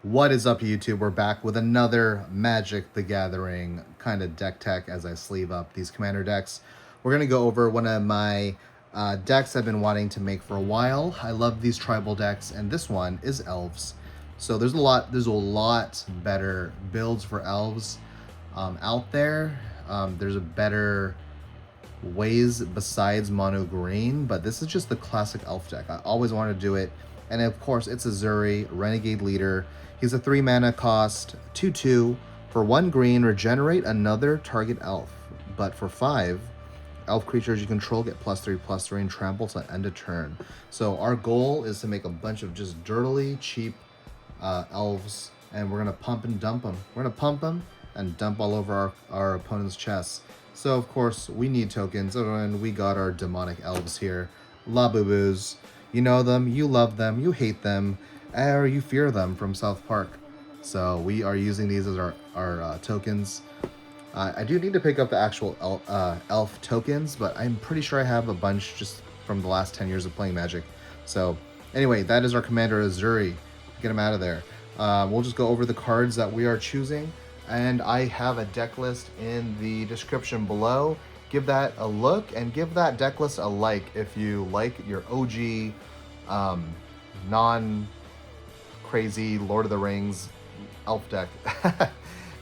What is up, YouTube? We're back with another Magic the Gathering kind of deck tech as I sleeve up these commander decks. We're going to go over one of my decks I've been wanting to make for a while. I love these tribal decks, and this one is Elves. So there's a lot better builds for Elves out there. There's a better ways besides mono green, but this is just the classic Elf deck. I always wanted to do it. And of course, it's Ezuri, Renegade leader. He's a 3 mana cost, 2/2. For 1 green, regenerate another target elf. But for 5, elf creatures you control get +3/+3 and trample to end a turn. So our goal is to make a bunch of just dirtily cheap elves, and we're going to pump and dump them. We're going to pump them and dump all over our opponent's chests. So of course, we need tokens, and we got our demonic elves here. La Boo Boos. You know them, you love them, you hate them, or you fear them from South Park. So we are using these as our tokens. I do need to pick up the actual elf tokens, but I'm pretty sure I have a bunch just from the last 10 years of playing Magic. So anyway, that is our commander, Ezuri. Get him out of there. We'll just go over the cards that we are choosing, and I have a deck list in the description below. Give that a look and give that deck list a like if you like your OG non-crazy Lord of the Rings elf deck.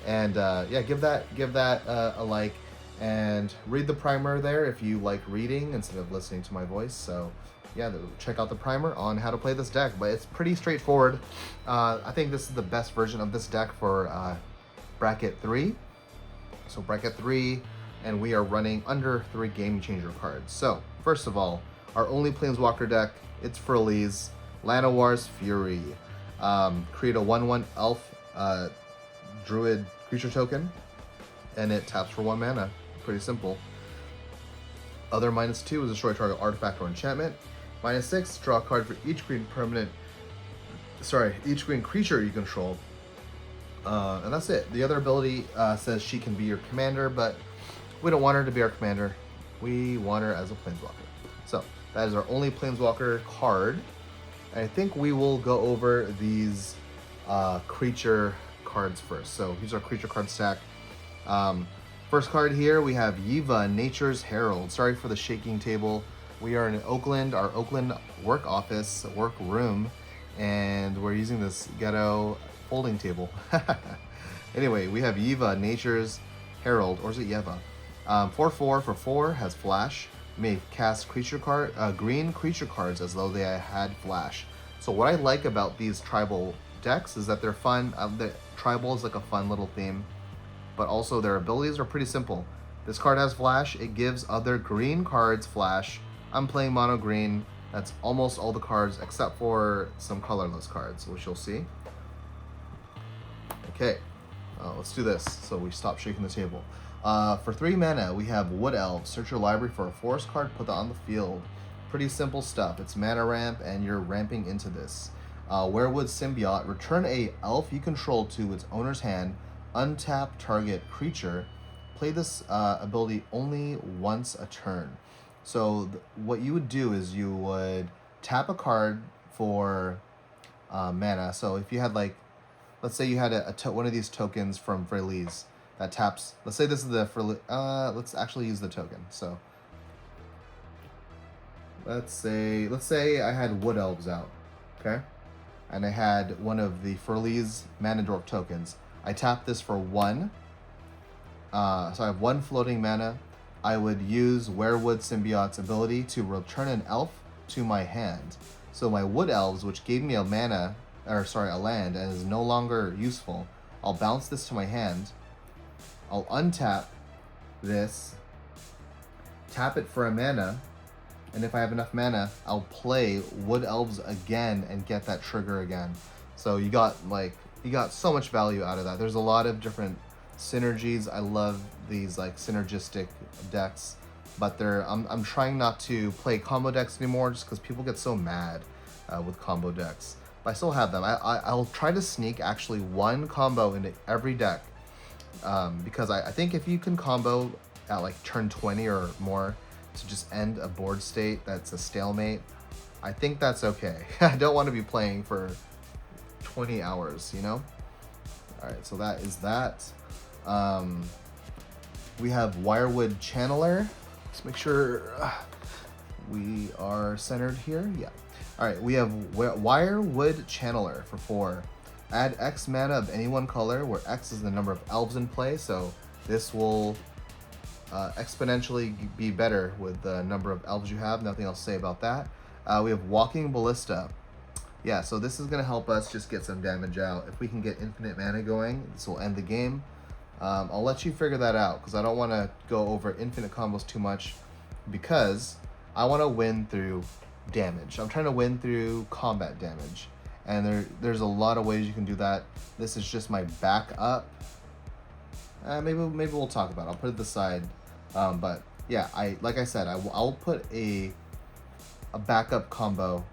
And yeah, give that a like, and read the primer there if you like reading instead of listening to my voice. So yeah, check out the primer on how to play this deck, but it's pretty straightforward. I think this is the best version of this deck for bracket 3. So bracket 3, and we are running under 3 game changer cards. So first of all, our only planeswalker deck, it's Furley's Llanowar's Fury. Create a 1/1 elf druid creature token, and it taps for 1 mana. Pretty simple. Other -2 is destroy target artifact or enchantment. -6, draw a card for each green creature you control. And that's it. The other ability says she can be your commander, but we don't want her to be our commander. We want her as a planeswalker. So that is our only planeswalker card. And I think we will go over these creature cards first. So here's our creature card stack. First card here, we have Yiva, Nature's Herald. Sorry for the shaking table. We are in Oakland, our Oakland work office, work room, and we're using this ghetto folding table. Anyway, we have Yiva, Nature's Herald, or is it Yeva? 4/4 for 4, has flash. May cast green creature cards as though they had flash. So what I like about these tribal decks is that they're fun. The tribal is like a fun little theme, but also their abilities are pretty simple. This card has flash. It gives other green cards flash. I'm playing mono green. That's almost all the cards except for some colorless cards, which you'll see. Okay, let's do this. So we stop shaking the table. For 3 mana, we have Wood Elf. Search your library for a forest card, put that on the field. Pretty simple stuff. It's mana ramp, and you're ramping into this. Werewood Symbiote. Return a elf you control to its owner's hand. Untap target creature. Play this ability only once a turn. So what you would do is you would tap a card for mana. So if you had, like, let's say you had one of these tokens from Freylees that taps. Let's say this is the let's actually use the token. So let's say I had Wood Elves out, okay, and I had one of the Freylees Mana Dwarf tokens. I tap this for 1. So I have 1 floating mana. I would use Werewood Symbiote's ability to return an elf to my hand. So my Wood Elves, which gave me a land, and is no longer useful, I'll bounce this to my hand. I'll untap this, tap it for a mana, and if I have enough mana, I'll play Wood Elves again and get that trigger again. So you got so much value out of that. There's a lot of different synergies. I love these like synergistic decks, but I'm trying not to play combo decks anymore just because people get so mad with combo decks. But I still have them. I'll try to sneak actually 1 combo into every deck, because I think if you can combo at like turn 20 or more to just end a board state that's a stalemate, I think that's okay. I don't want to be playing for 20 hours, you know? All right, so that is that. We have Wirewood Channeler. Let's make sure we are centered here. Yeah. All right, we have Wirewood Channeler for 4. Add X mana of any one color, where X is the number of elves in play, so this will exponentially be better with the number of elves you have. Nothing else to say about that. We have Walking Ballista. Yeah, so this is going to help us just get some damage out. If we can get infinite mana going, this will end the game. I'll let you figure that out, because I don't want to go over infinite combos too much, because I want to win through damage. I'm trying to win through combat damage. And there's a lot of ways you can do that. This is just my backup. Maybe we'll talk about it. I'll put it aside. But yeah, like I said, I'll put a backup combo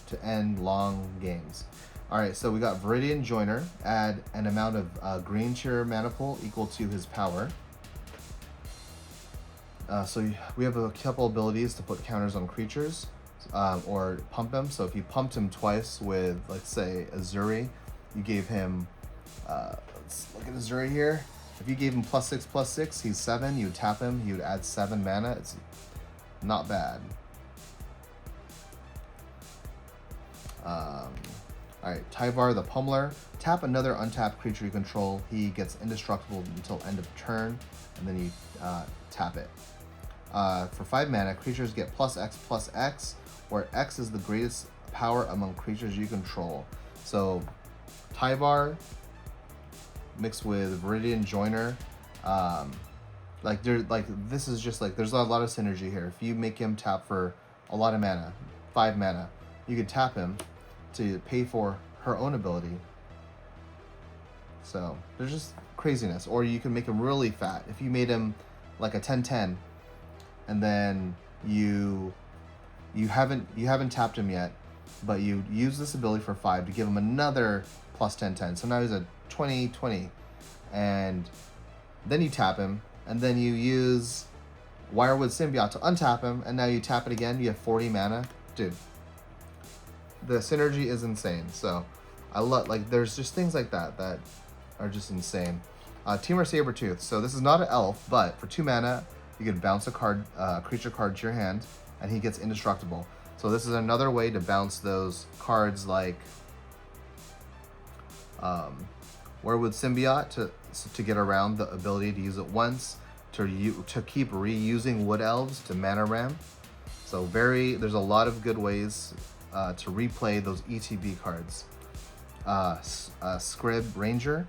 to end long games. All right, so we got Viridian Joiner. Add an amount of green to your mana pool equal to his power. So we have a couple abilities to put counters on creatures. Or pump him. So if you pumped him twice with, let's say, Ezuri, you gave him, let's look at Ezuri here. If you gave him +6/+6, he's 7, you would tap him, he would add 7 mana. It's not bad. Alright, Tyvar the Pummeler. Tap another untapped creature you control. He gets indestructible until end of turn, and then you tap it. For 5 mana, creatures get +X/+X, where X is the greatest power among creatures you control. So Tyvar mixed with Viridian Joiner, this is just like, there's a lot of synergy here. If you make him tap for a lot of mana, 5 mana, you could tap him to pay for her own ability. So there's just craziness. Or you can make him really fat. If you made him like a 10/10, and then you haven't tapped him yet, but you use this ability for 5 to give him another +10/10. So now he's a 20/20, and then you tap him, and then you use Wirewood Symbiote to untap him, and now you tap it again. You have 40 mana, dude. The synergy is insane. So I love, like, there's just things like that that are just insane. Temur Sabertooth. So this is not an elf, but for 2 mana, you can bounce a card, creature card to your hand, and he gets indestructible. So this is another way to bounce those cards like Wirewood Symbiote to get around the ability to use it once, to keep reusing Wood Elves to mana ram. So there's a lot of good ways to replay those ETB cards. Scribe Ranger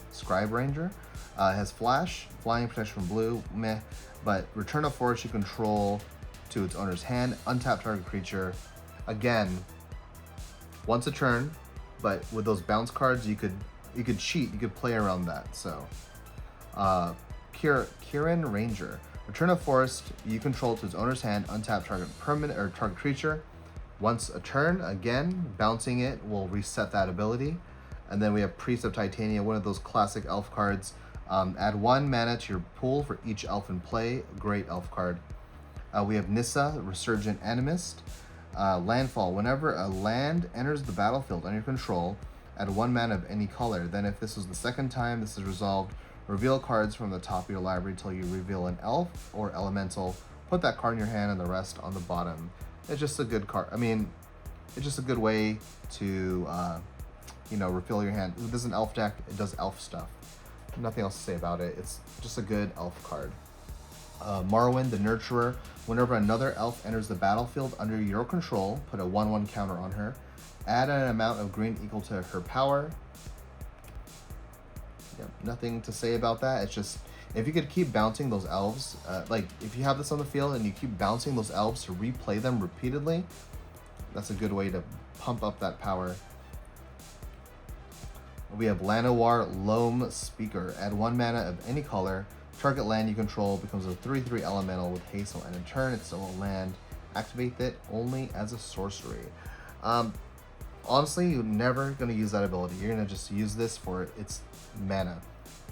has flash, flying, protection from blue, meh, but return a forest you control to its owner's hand, untap target creature. Again, once a turn, but with those bounce cards, you could cheat, you could play around that. So, Kirin Ranger, return a forest you control to its owner's hand, untap target permanent or target creature. Once a turn, again, bouncing it will reset that ability. And then we have Priest of Titania, one of those classic elf cards. Add 1 mana to your pool for each elf in play. Great elf card. We have Nissa, Resurgent Animist. Landfall. Whenever a land enters the battlefield under your control, add 1 mana of any color. Then if this was the second time this is resolved, reveal cards from the top of your library until you reveal an elf or elemental. Put that card in your hand and the rest on the bottom. It's just a good card. I mean, it's just a good way to, refill your hand. This is an elf deck. It does elf stuff. Nothing else to say about it. It's just a good elf card. Marwyn the Nurturer. Whenever another elf enters the battlefield under your control, put a 1/1 counter on her. Add an amount of green equal to her power. Yep, nothing to say about that. It's just, if you could keep bouncing those elves, if you have this on the field and you keep bouncing those elves to replay them repeatedly, that's a good way to pump up that power. We have Llanowar Loam Speaker. Add 1 mana of any color. Target land you control becomes a 3/3 elemental with haste on end of turn. It's still a land. Activate it only as a sorcery. Honestly, you're never going to use that ability. You're going to just use this for its mana.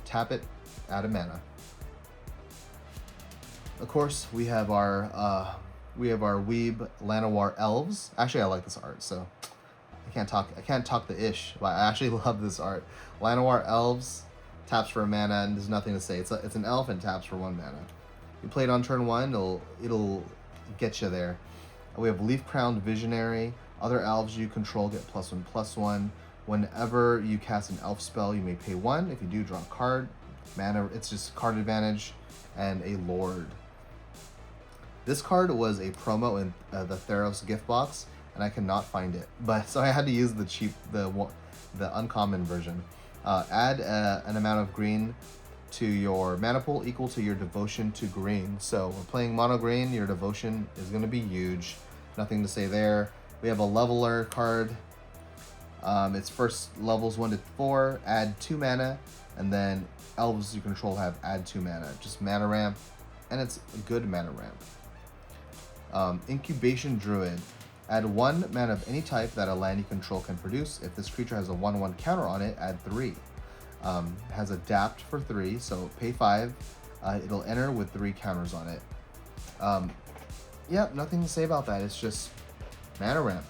Tap it, add a mana. Of course, we have our Weeb Llanowar Elves. Actually, I like this art, so I can't talk the ish, but I actually love this art. Llanowar Elves, taps for a mana, and there's nothing to say. It's an elf and taps for 1 mana. You play it on turn 1, it'll get you there. We have Leaf Crowned Visionary. Other elves you control get +1/+1. Whenever you cast an elf spell, you may pay 1. If you do, draw a card. Mana, it's just card advantage, and a Lord. This card was a promo in the Theros gift box, and I cannot find it. But so I had to use the uncommon version. Add an amount of green to your mana pool equal to your devotion to green. So we're playing mono green. Your devotion is going to be huge. Nothing to say there. We have a leveler card. Its first levels 1 to 4. Add 2 mana, and then elves you control have add 2 mana. Just mana ramp, and it's a good mana ramp. Incubation Druid. Add 1 mana of any type that a land you control can produce. If this creature has a 1/1 counter on it, add 3. Has Adapt for 3, so pay 5. It'll enter with 3 counters on it. Yeah, nothing to say about that. It's just mana ramp.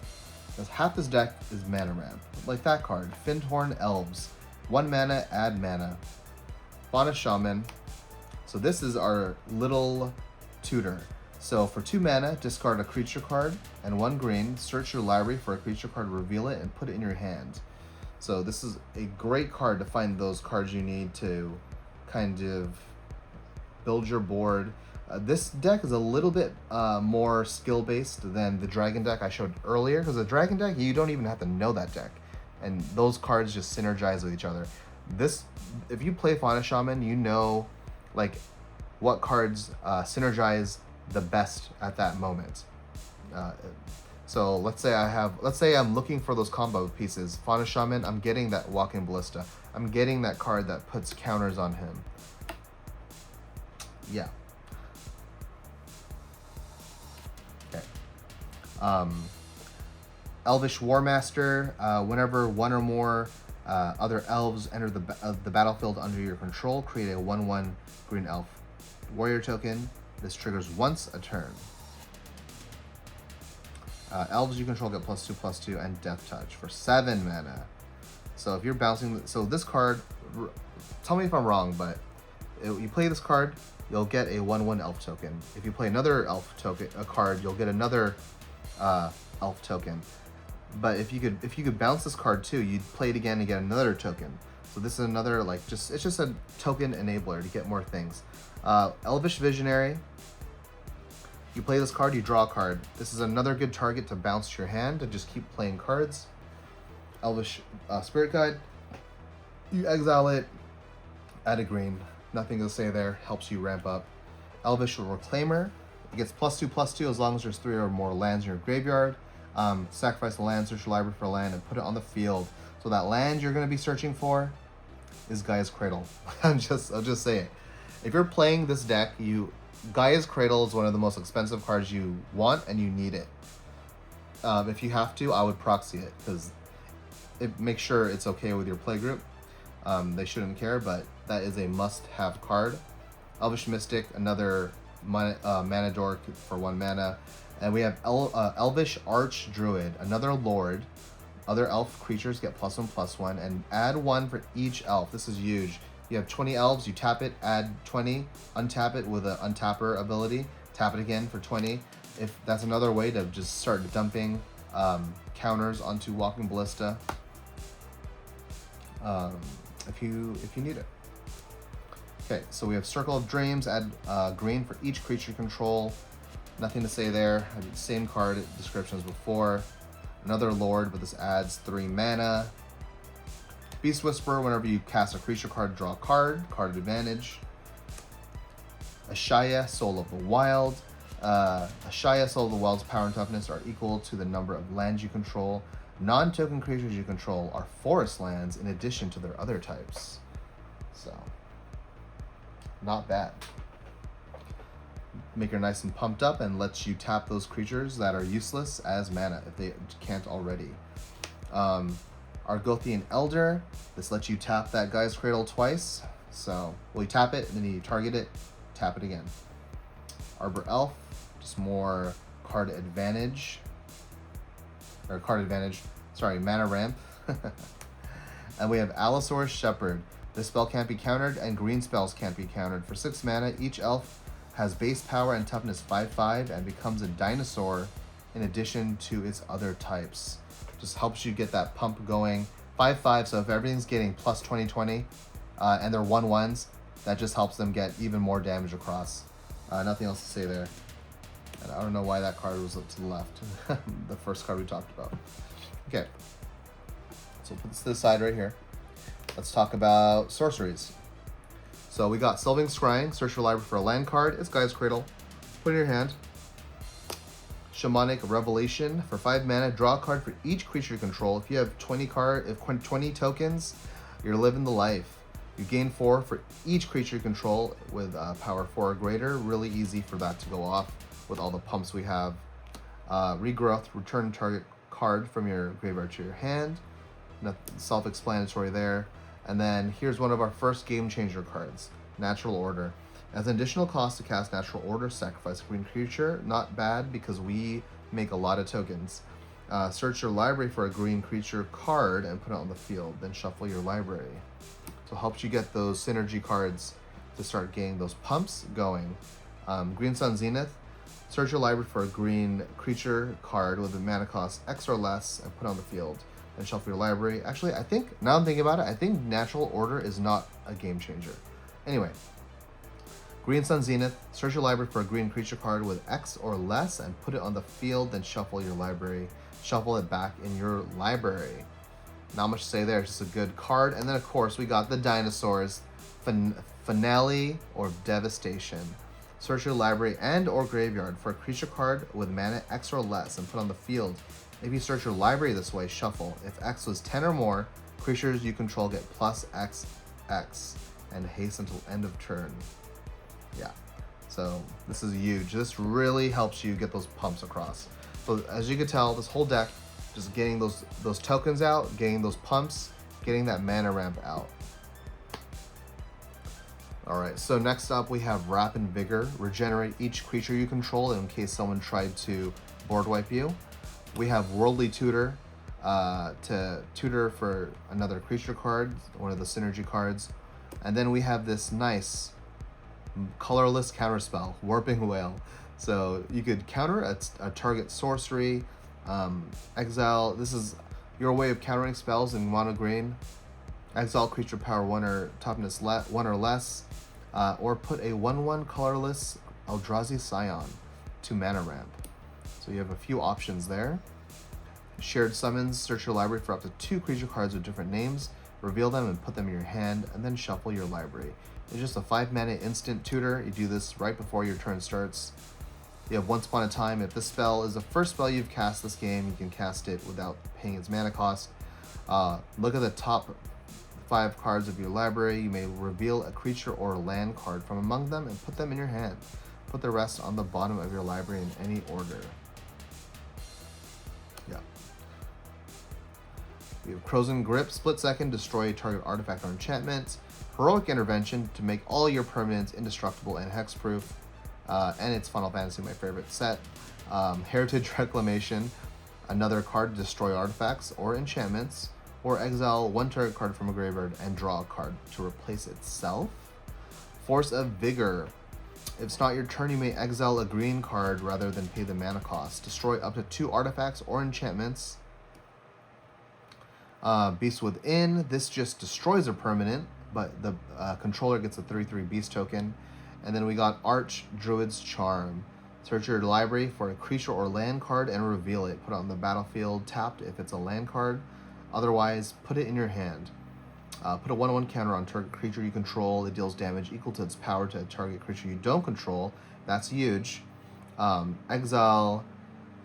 Because half this deck is mana ramp. Like that card, Fyndhorn Elves. 1 mana, add mana. Fauna Shaman. So this is our little tutor. So for 2 mana, discard a creature card and 1 green, search your library for a creature card, reveal it, and put it in your hand. So this is a great card to find those cards you need to kind of build your board. This deck is a little bit more skill-based than the Dragon deck I showed earlier, because the Dragon deck, you don't even have to know that deck, and those cards just synergize with each other. This, if you play Fauna Shaman, you know like what cards synergize the best at that moment. So let's say I'm looking for those combo pieces. Fauna Shaman, I'm getting that Walking Ballista. I'm getting that card that puts counters on him. Yeah. Okay. Elvish Warmaster. Whenever 1 or more other elves enter the battlefield under your control, create a 1/1 green elf warrior token. This triggers once a turn. Elves you control get +2/+2 and Death Touch for 7 mana. So if you're bouncing, so this card, tell me if I'm wrong, but you play this card, you'll get a 1/1 elf token. If you play another elf token, a card, you'll get another elf token. But if you could bounce this card too, you'd play it again and get another token. So this is another it's just a token enabler to get more things. Elvish Visionary. You play this card, you draw a card. This is another good target to bounce to your hand to just keep playing cards. Elvish Spirit Guide. You exile it, add a green. Nothing to say there. Helps you ramp up. Elvish Reclaimer. It gets +2/+2 as long as there's 3 or more lands in your graveyard. Sacrifice the land, search your library for a land, and put it on the field. So that land you're going to be searching for is Gaia's Cradle. I'll just say it. If you're playing this deck, Gaia's Cradle is one of the most expensive cards you want, and you need it. If you have to, I would proxy it, because it makes sure it's okay with your playgroup. They shouldn't care, but that is a must-have card. Elvish Mystic, another mana dork for 1 mana. And we have Elvish Arch Druid, another Lord. Other elf creatures get +1/+1, and add 1 for each elf. This is huge. You have 20 elves, you tap it, add 20, untap it with an untapper ability, tap it again for 20. If that's another way to just start dumping counters onto Walking Ballista, if you need it. Okay, so we have Circle of Dreams, add green for each creature you control. Nothing to say there. I did the same card description as before. Another Lord, but this adds 3 mana. Beast Whisperer, whenever you cast a creature card, draw a card advantage. Ashaya, Soul of the Wild. Ashaya, Soul of the Wild's power and toughness are equal to the number of lands you control. Non-token creatures you control are forest lands in addition to their other types. So, not bad. Make her nice and pumped up and lets you tap those creatures that are useless as mana if they can't already. Argothian Elder, this lets you tap that Guy's Cradle twice. So, well, you tap it, and then you target it, tap it again. Arbor Elf, just more card advantage. Sorry, mana ramp. And we have Allosaurus Shepherd. This spell can't be countered, and green spells can't be countered. For 6 mana, each elf has base power and toughness 5/5 and becomes a dinosaur in addition to its other types. Just helps you get that pump going. 5/5, so if everything's getting plus 20/20 and they're 1/1s, that just helps them get even more damage across. Nothing else to say there. And I don't know why that card was up to the left. The first card we talked about. Okay. So we'll put this to the side right here. Let's talk about sorceries. So we got Sylvan Scrying. Search your library for a land card. It's Gaia's Cradle. Put it in your hand. Shamanic Revelation. For 5 mana, draw a card for each creature you control. If you have 20 tokens, you're living the life. You gain 4 for each creature you control with power 4 or greater. Really easy for that to go off with all the pumps we have. Regrowth. Return target card from your graveyard to your hand. Self-explanatory there. And then here's one of our first game changer cards, Natural Order. As an additional cost to cast Natural Order, sacrifice a green creature. Not bad because we make a lot of tokens. Search your library for a green creature card and put it on the field. Then shuffle your library. So it helps you get those synergy cards to start getting those pumps going. Green Sun Zenith. Search your library for a green creature card with a mana cost X or less and put it on the field. And shuffle your library. Actually, I think, now I'm thinking about it, I think Natural Order is not a game changer. Anyway, Green Sun Zenith, search your library for a green creature card with X or less and put it on the field, then shuffle your library. Shuffle it back in your library. Not much to say there, it's just a good card. And then of course we got the dinosaurs, Finale or Devastation. Search your library and or graveyard for a creature card with mana X or less and put on the field. If you search your library this way, shuffle. If X was 10 or more, creatures you control get plus XX and haste until end of turn. Yeah, so this is huge. This really helps you get those pumps across. So as you can tell, this whole deck, just getting those tokens out, getting those pumps, getting that mana ramp out. All right, so next up we have Wrap and Vigor. Regenerate each creature you control in case someone tried to board wipe you. We have Worldly Tutor to tutor for another creature card, one of the synergy cards. And then we have this nice colorless counterspell, Warping Whale. So you could counter a target sorcery, exile. This is your way of countering spells in mono green. Exile creature power 1 or toughness 1 or less, or put a 1/1 colorless Eldrazi Scion to mana ramp. So you have a few options there. Shared summons, search your library for up to 2 creature cards with different names, reveal them and put them in your hand, and then shuffle your library. It's just a 5 mana instant tutor. You do this right before your turn starts. You have Once Upon a Time. If this spell is the first spell you've cast this game, you can cast it without paying its mana cost. Look at the top 5 cards of your library. You may reveal a creature or a land card from among them and put them in your hand. Put the rest on the bottom of your library in any order. Yeah. We have Frozen Grip, split second, destroy a target artifact or enchantment. Heroic Intervention to make all your permanents indestructible and hexproof. And it's Final Fantasy, my favorite set. Heritage Reclamation, another card to destroy artifacts or enchantments. Or exile 1 target card from a graveyard and draw a card to replace itself. Force of Vigor. If it's not your turn, you may exile a green card rather than pay the mana cost. Destroy up to 2 artifacts or enchantments. Beast Within. This just destroys a permanent, but the controller gets a 3/3 beast token. And then we got Arch Druid's Charm. Search your library for a creature or land card and reveal it. Put it on the battlefield tapped if it's a land card. Otherwise, put it in your hand. Put a 1/1 counter on target creature you control. It deals damage equal to its power to a target creature you don't control. That's huge. Exile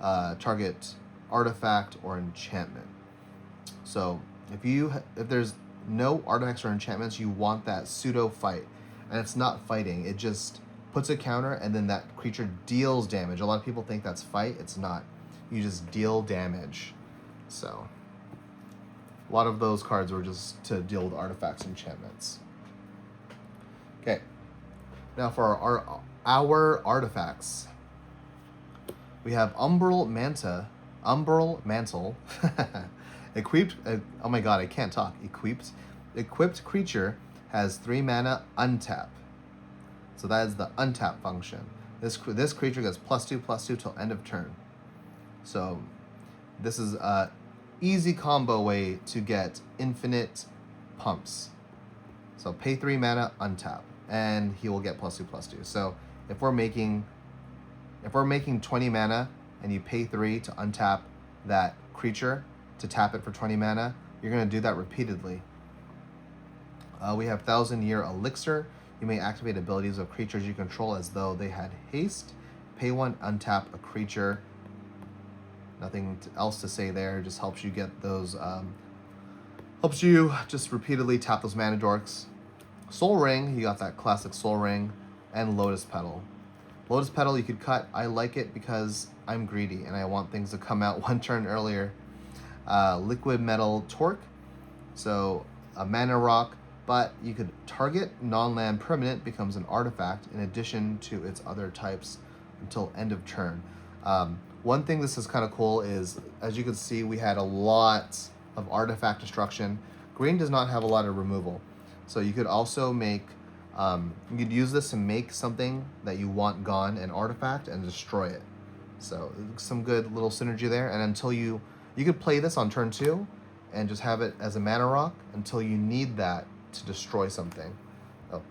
target artifact or enchantment. So if there's no artifacts or enchantments, you want that pseudo fight. And it's not fighting. It just puts a counter and then that creature deals damage. A lot of people think that's fight. It's not. You just deal damage. So a lot of those cards were just to deal with artifacts and enchantments. Okay. Now for our artifacts. We have Umbral Mantle. Equipped, oh my god, I can't talk. Equipped creature has 3 mana untap. So that is the untap function. This creature gets +2/+2 till end of turn. So this is a easy combo way to get infinite pumps. So pay 3 mana, untap, and he will get +2/+2. So if we're making 20 mana and you pay 3 to untap that creature to tap it for 20 mana, you're gonna do that repeatedly. We have 1,000-Year Elixir. You may activate abilities of creatures you control as though they had haste. Pay 1, untap a creature. Nothing else to say there. Just helps you get those. Helps you just repeatedly tap those mana dorks. Soul Ring. You got that classic Soul Ring, and Lotus Petal. Lotus Petal you could cut. I like it because I'm greedy and I want things to come out 1 turn earlier. Liquid Metal Torque. So a mana rock. But you could target non-land permanent becomes an artifact in addition to its other types until end of turn. One thing this is kind of cool is, as you can see, we had a lot of artifact destruction. Green does not have a lot of removal. So you could also make, you could use this to make something that you want gone, an artifact, and destroy it. So some good little synergy there. And until you could play this on turn 2 and just have it as a mana rock until you need that to destroy something. Oh.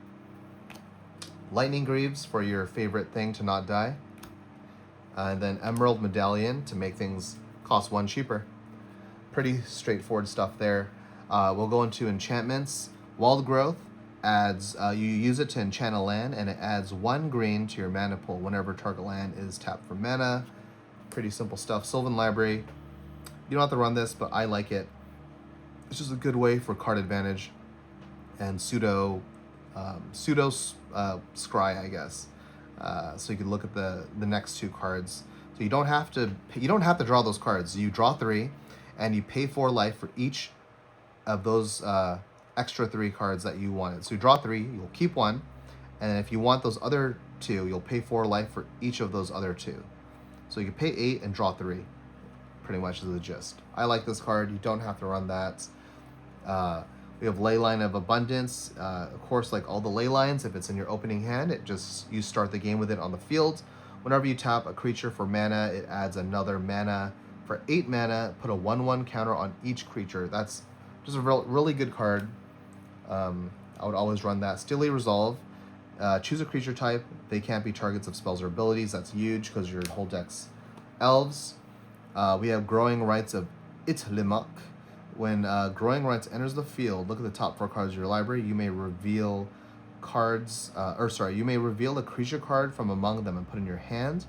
Lightning Greaves for your favorite thing to not die. And then Emerald Medallion to make things cost 1 cheaper. Pretty straightforward stuff there. We'll go into enchantments. Wild Growth adds, you use it to enchant a land, and it adds 1 green to your mana pool whenever target land is tapped for mana. Pretty simple stuff. Sylvan Library. You don't have to run this, but I like it. It's just a good way for card advantage and pseudo scry, I guess. So you can look at the next 2 cards. So you don't have to draw those cards. You draw 3, and you pay 4 life for each of those extra 3 cards that you wanted. So you draw 3, you'll keep 1, and if you want those other 2, you'll pay 4 life for each of those other 2. So you can pay 8 and draw 3. Pretty much is the gist. I like this card. You don't have to run that. We have Leyline of Abundance. Of course, like all the ley lines, if it's in your opening hand, you start the game with it on the field. Whenever you tap a creature for mana, it adds another mana. For 8 mana, put a 1/1 counter on each creature. That's just a really good card. I would always run that. Steely Resolve. Choose a creature type. They can't be targets of spells or abilities. That's huge because your whole deck's elves. We have Growing Rights of Itlimak. When Growing Rights enters the field, look at the top 4 cards of your library. You may reveal you may reveal a creature card from among them and put in your hand.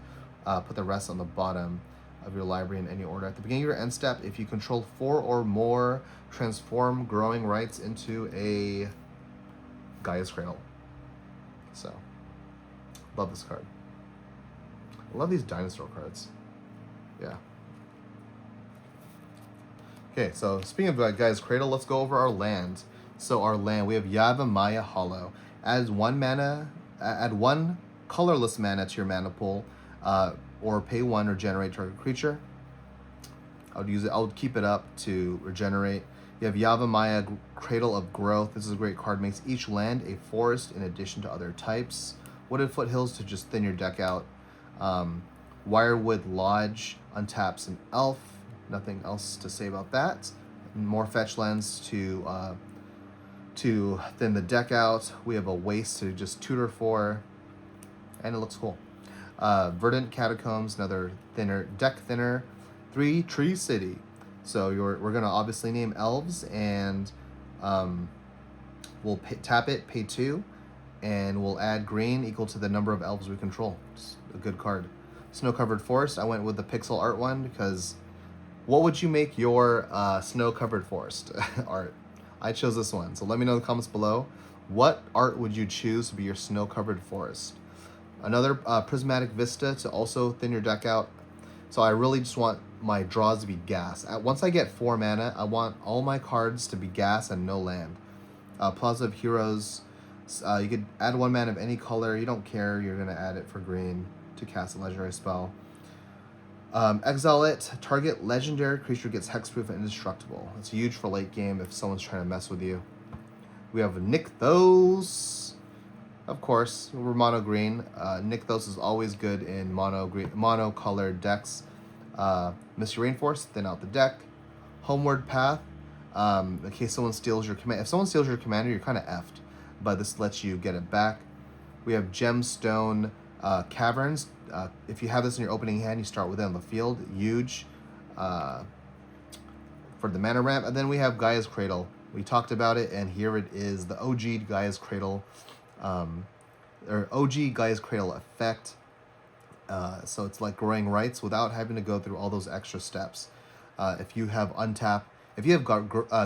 Put the rest on the bottom of your library in any order. At the beginning of your end step, if you control 4 or more, transform Growing Rights into a Gaia's Cradle. So, love this card. I love these dinosaur cards. Yeah. Okay, so speaking of Gaia's Cradle, let's go over our land. So our land, we have Yavimaya Hollow. Add 1 colorless mana to your mana pool, or pay 1 or generate target creature. I would keep it up to regenerate. You have Yavimaya Cradle of Growth. This is a great card. Makes each land a forest in addition to other types. Wooded Foothills to just thin your deck out. Wirewood Lodge untaps an elf. Nothing else to say about that. More fetch lands to thin the deck out. We have a Waste to just tutor for, and it looks cool. Verdant Catacombs, another deck thinner. 3 Tree City. So we're gonna obviously name elves, and we'll tap it, pay 2, and we'll add green equal to the number of elves we control. It's a good card. Snow-Covered Forest. I went with the pixel art one because what would you make your snow-covered forest art? I chose this one. So let me know in the comments below. What art would you choose to be your snow-covered forest? Another Prismatic Vista to also thin your deck out. So I really just want my draws to be gas. Once I get 4 mana, I want all my cards to be gas and no land. Plaza of Heroes. You could add 1 mana of any color. You don't care. You're going to add it for green to cast a legendary spell. Exile it. Target legendary creature gets hexproof and indestructible. It's huge for late game if someone's trying to mess with you. We have Nykthos. Of course, we're mono green. Nykthos is always good in mono colored decks. Misty Rainforest, thin out the deck. Homeward Path. In case someone steals your command. If someone steals your commander, you're kind of effed. But this lets you get it back. We have Gemstone Caverns. If you have this in your opening hand, you start with it on the field. Huge for the mana ramp. And then we have Gaia's Cradle. We talked about it, and here it is, the OG Gaia's Cradle, or OG Gaia's Cradle effect. So it's like Growing Rights without having to go through all those extra steps. If you have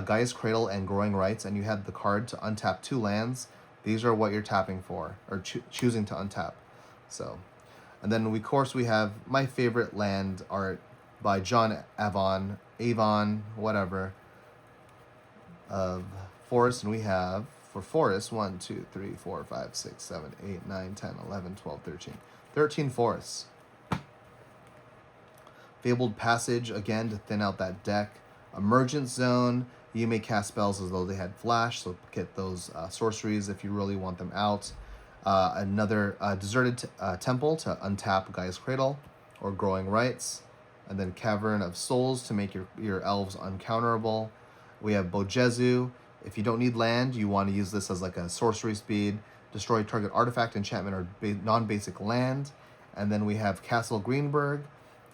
Gaia's Cradle and Growing Rights, and you have the card to untap 2 lands, these are what you're tapping for, or choosing to untap. So, and then of course we have my favorite land art by John Avon, whatever, of Forest, and we have for Forest 1, 2, 3, 4, 5, 6, 7, 8, 9, 10, 11, 12, 13 forests. Fabled Passage, again, to thin out that deck. Emergent Zone, you may cast spells as though they had flash, so get those sorceries if you really want them out. Another Deserted Temple to untap Gaia's Cradle or Growing Rights. And then Cavern of Souls to make your elves uncounterable. We have Bojezu. If you don't need land, you want to use this as like a sorcery speed. Destroy target artifact, enchantment, or non-basic land. And then we have Castle Greenberg.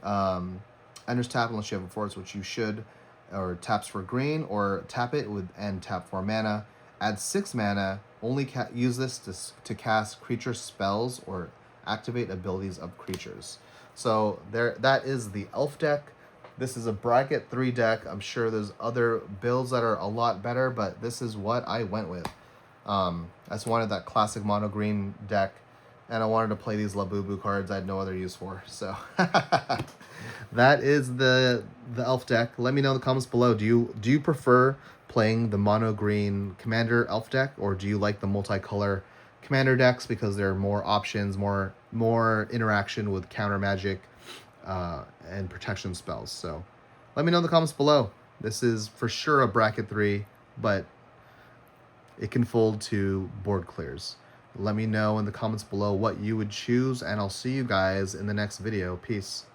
Enters tap unless you have a forest, which you should, or taps for green, or tap it and tap for mana. Add 6 mana. Only use this to cast creature spells or activate abilities of creatures. So that is the elf deck. This is a bracket 3 deck. I'm sure there's other builds that are a lot better, but this is what I went with. I just wanted that classic mono green deck, and I wanted to play these Labubu cards I had no other use for. So that is the elf deck. Let me know in the comments below. Do you prefer playing the mono green commander elf deck, or do you like the multicolor commander decks because there are more options, more interaction with counter magic and protection spells? So let me know in the comments below. This is for sure a bracket 3, but it can fold to board clears. Let me know in the comments below what you would choose, and I'll see you guys in the next video. Peace.